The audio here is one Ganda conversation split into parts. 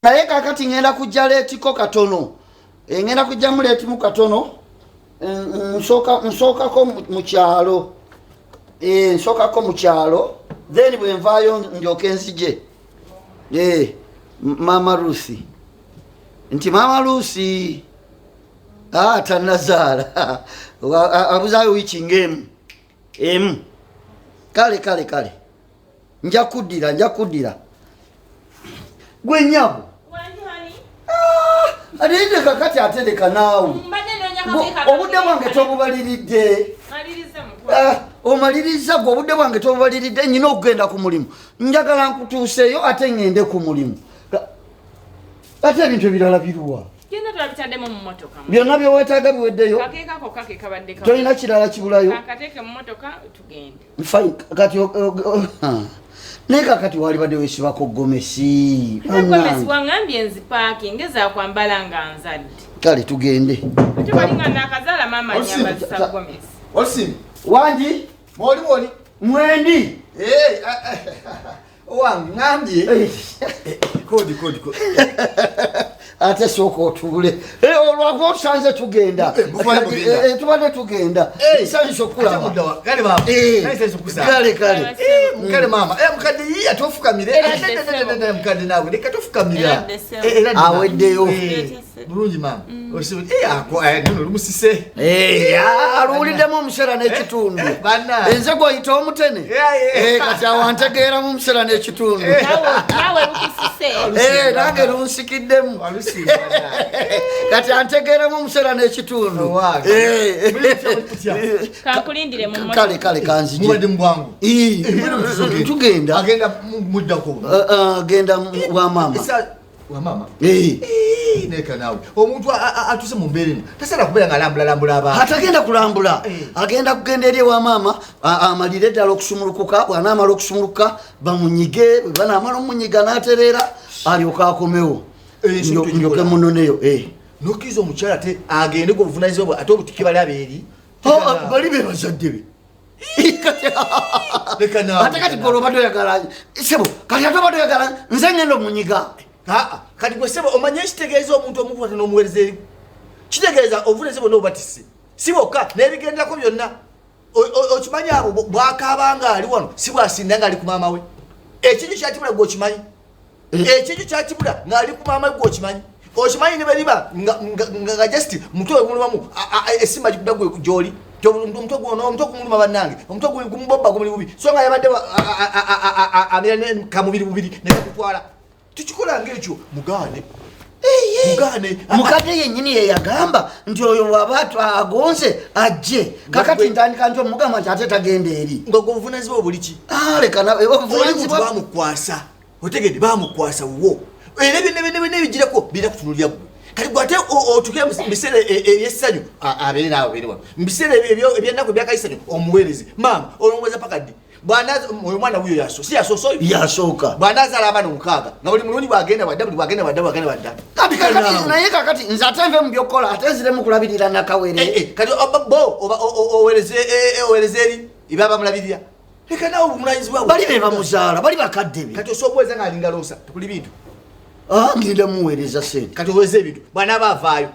naye kakati ngenda kujja leetiko katono ngenda kujja mu leetimu katono nsookako mu kyalo then bwe nvaayo njoke nzije Mama Lucy nti Mama Lucy tannazaala abuzaayo wiiki ng'emu kale nja kuddira gwe nnyabo ate kakati atereka naawe obudde bwange tobubaliridde omaliriza gwe obudde bwange tobubaliridde nyina okugenda ku mulimu njagala nkutuuseeyo ate ngende ku mulimu ate ebintu ebirala biruwa byonna byeweetaaga biweddeyo tolina kirala kibulayo kati naye kakati wali badde weesibako gomesi kale tugende wangi mwendi owange ngambye kodi ate sooka otuule olwava otusanze tugenda tubadde tugenda nsanyusa okulaba mukale mama mukadde yiya tofukamire mukadde naawe leka tofukamira aweddeyo bulungi mama olumusise aluwuliddemu omuseera n'ekitundu enze gwayita omutene kati awantegeera mu museera n'ekitundu nange lunsikiddemu kati antegeeremu omuseera n'ekitundu kale kanzije tugenda genda wa mama neka nawe omuntu atuse mu mbeera eno tasala kubeera nga lambulaalambula abantu atagenda kulambula agenda kugenda eri ewa maama amalire ddala okusumulukuka bw'anaamala okusumuluka bamunyige bwe banaamala omunyiga n'atereera alyoka akomewo njoke munoneyo nokkiriza omukyala ate agende gwe obuvunanyizibwa bwe ate obutiki bali abeeri bali be bazadde be ate kati gwe olwobadde oyagala sebo kati ate obadde oyagala nze ngenda omunyiga kati gwe sebo omanye ekitegeeza omuntu omukwata n'omuweereza eri kitegeeza obuvunanyizibwa n'obubatise si bwokka n'ebigendako byonna okimanyi abo bwakaabanga ali wano si bwasinda nga ali ku maama we ekintu kyatibula gwe okimanyi ekintu kyatibula ng'ali ku maama we gwe okimanyi ne beriba nga just mutwe gumulimamu esimba gikudda gwe gyoli omutwe gumuluma bannange omutwe gumubobba gumuli bubi so nga yabadde abira kamubiri bubiri nekakutwala tukikola ng'ekyo mugaane mukadde yennyini yeyagamba nti oyo bw'aba agonze ajje kakati ntandika nti omugamba nti ate tagenda eri nga gwe obuvunanyizibwa obuliki lekanaobuvunanyizibwa bamukwasa otegedde bamukwasa wo era nebigireko birina kutunulira gwe kati gwate otuke mubiseera ebyessanyu abeere naawe abeere wano mubiseera ebyennaku ebyakaisanyu omuweereze maama olongoza pakaddi oyo mwana wuyo yasoso yasooka bw'anaazaala abaana 6 nga buli mulungi bwagenda wadda naye kakati nze ate nve mu byokukola ate nziremu kulabirira nakawere kati oweereze eri eba bamulabirira leka naawe obumulanyizibwa bali be bamuzaala bali bakadde be kati osobola nga alinga loosa tekuli bintu ngenda muweereza sente kati oweereza ebintu bw'anaaba avaayo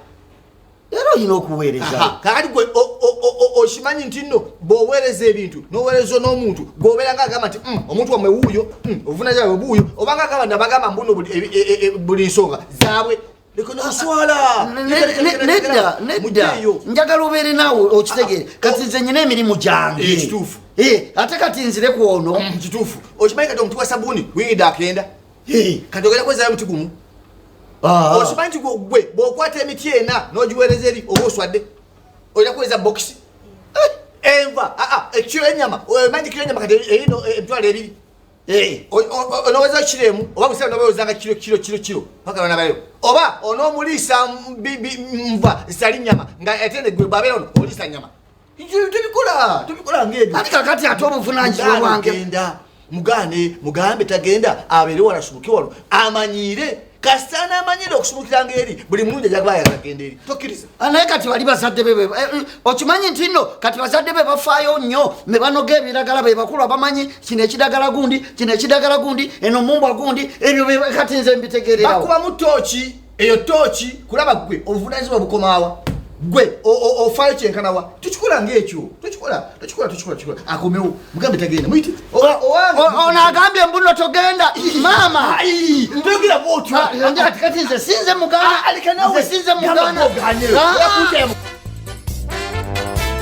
era olina okuweereza kakati gwe okimanyi nti nno bw'oweereza ebintu n'oweereza n'omuntu gw'obeera nga agamba nti omuntu wamwe wuuyo obuvunanyizibwa bwe buuyo obanga agamba nabagamba mbuno buli nsonga zaabwe lekonoswala nedda njagala obeere naawe okitegeere kati nze nyina emirimu gyange ekituufu ate kati nzire kwono kituufu okimanyi kati omuti wa sabuuni wiyidde akenda kati ogenda kwezaayo muti gumu okimanyi nti gwe bw'okwata emiti ena n'ogiweereza eri oba oswadde olina kuweza bokisi enva ekiro enyama omanyi kiro enyama kati erino emitwalo 2 onoweza kiro emu oba buseera nobawezanga kiro paka nabayo oba onoomuliisa nva zitali nyama nga ate gwe bwabeera ono oliisa nyama tubikola ng'ebyo ati kakati ate obuvunanyizibwa bwange mugambe tagenda abeere wala asumuke wano amanyire kasana amanyira okusumukiranga eri buli mulungi ajagala yagenda eri tokkiriza naye kati bali bazadde be okimanyi nti nno kati bazadde be bafaayo nnyo ne banoga ebiragala be bakulu abamanyi kino ekidagala gundi kino ekidagala gundi eno mumbwa gundi ebyo kati nze mbitegeererawo bakubamu tooki eyo tooki kulaba gwe obuvunaanyizibwa bukomaawa gwe ofaayo kyenkanawa tukikola ng'ekyo tukikola akomewo mugambe tagenda muyite ono agambye mbuno togenda maama ntogira bwotyo kati nze sinze muganda alekanawe sinze muganda